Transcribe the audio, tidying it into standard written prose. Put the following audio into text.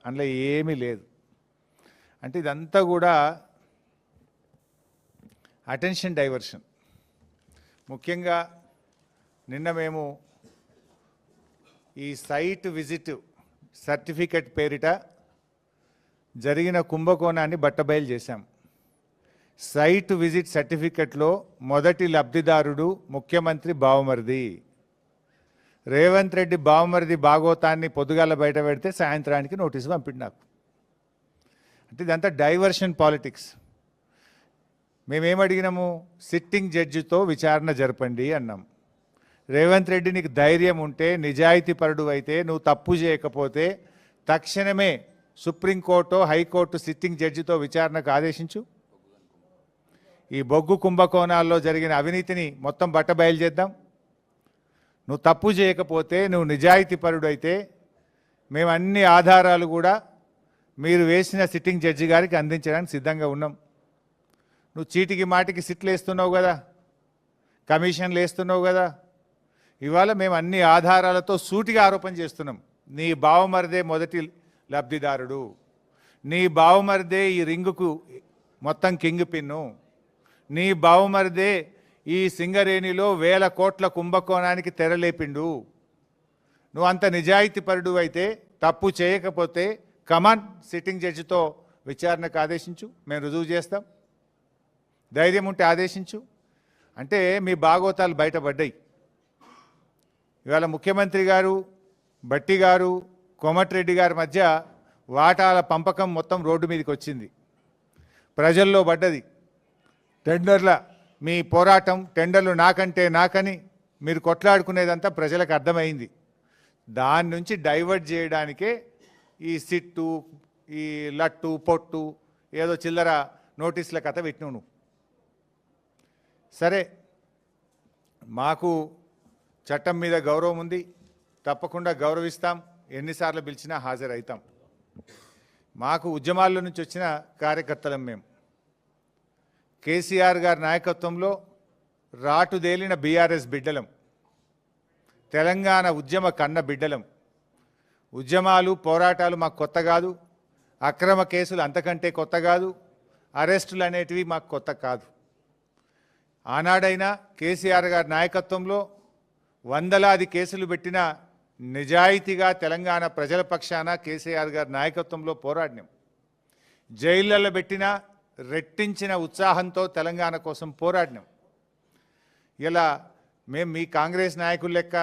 అందులో ఏమీ లేదు. అంటే ఇదంతా కూడా అటెన్షన్ డైవర్షన్. ముఖ్యంగా నిన్న మేము ఈ సైట్ విజిట్ సర్టిఫికెట్ పేరిట జరిగిన కుంభకోణాన్ని బట్టబయలు చేశాం. సైట్ విజిట్ సర్టిఫికెట్లో మొదటి లబ్ధిదారుడు ముఖ్యమంత్రి బావమరిది. రేవంత్ రెడ్డి బావమరిది భాగోతాన్ని పొద్దుగాల బయట పెడితే సాయంత్రానికి నోటీసు పంపిండు నాకు. అంటే ఇదంతా డైవర్షన్ పాలిటిక్స్. మేమేమడిగినాము? సిట్టింగ్ జడ్జితో విచారణ జరపండి అన్నాం. రేవంత్ రెడ్డి నీకు ధైర్యం ఉంటే, నిజాయితీపరుడు అయితే, నువ్వు తప్పు చేయకపోతే తక్షణమే సుప్రీంకోర్టు హైకోర్టు సిట్టింగ్ జడ్జితో విచారణకు ఆదేశించు. ఈ బొగ్గు కుంభకోణాల్లో జరిగిన అవినీతిని మొత్తం బట్టబయలు చేద్దాం. నువ్వు తప్పు చేయకపోతే, నువ్వు నిజాయితీపరుడు అయితే మేము అన్ని ఆధారాలు కూడా మీరు వేసిన సిట్టింగ్ జడ్జి గారికి అందించడానికి సిద్ధంగా ఉన్నాం. నువ్వు చీటికి మాటికి సిట్లు వేస్తున్నావు కదా, కమిషన్లు వేస్తున్నావు కదా. ఇవాళ మేము అన్ని ఆధారాలతో సూటిగా ఆరోపణ చేస్తున్నాం. నీ బావమరిదే మొదటి లబ్ధిదారుడు, నీ బావమరిదే ఈ రింగుకు మొత్తం కింగ్ పిన్ను, నీ బావమరిదే ఈ సింగరేణిలో 1000 కోట్ల కుంభకోణానికి తెరలేపిండు. నువ్వు అంత నిజాయితీపరుడు అయితే, తప్పు చేయకపోతే కమాన్ సిట్టింగ్ జడ్జితో విచారణకు ఆదేశించు, మేము రుజువు చేస్తాం. ధైర్యం ఉంటే ఆదేశించు. అంటే మీ భాగోతాలు బయటపడ్డాయి. ఇవాళ ముఖ్యమంత్రి గారు, భట్టి గారు, కోమటిరెడ్డి గారి మధ్య వాటాల పంపకం మొత్తం రోడ్డు మీదకి వచ్చింది, ప్రజల్లో పడ్డది. టెండర్ల మీ పోరాటం, టెండర్లు నాకంటే నాకని మీరు కొట్లాడుకునేదంతా ప్రజలకు అర్థమైంది. దాని నుంచి డైవర్ట్ చేయడానికే ఈ సిట్టు, ఈ లట్టు పొట్టు ఏదో చిల్లర నోటీసుల కథ పెట్టినావు నువ్వు. సరే, మాకు చట్టం మీద గౌరవం ఉంది, తప్పకుండా గౌరవిస్తాం, ఎన్నిసార్లు పిలిచినా హాజరవుతాం. మాకు ఉద్యమాల్లో నుంచి వచ్చిన కార్యకర్తలం మేము. కేసీఆర్ గారి నాయకత్వంలో రాటుదేలిన బీఆర్ఎస్ బిడ్డలం, తెలంగాణ ఉద్యమ కన్న బిడ్డలం. ఉద్యమాలు పోరాటాలు మాకు కొత్త కాదు, అక్రమ కేసులు అంతకంటే కొత్త కాదు, అరెస్టులు అనేటివి మాకు కొత్త కాదు. ఆనాడైనా కేసీఆర్ గారి నాయకత్వంలో వందలాది కేసులు పెట్టిన నిజాయితీగా తెలంగాణ ప్రజల పక్షాన కేసీఆర్ గారి నాయకత్వంలో పోరాడినాం. జైళ్ళల్లో పెట్టిన రెట్టించిన ఉత్సాహంతో తెలంగాణ కోసం పోరాడినాం. ఇలా మేము మీ కాంగ్రెస్ నాయకులు లెక్క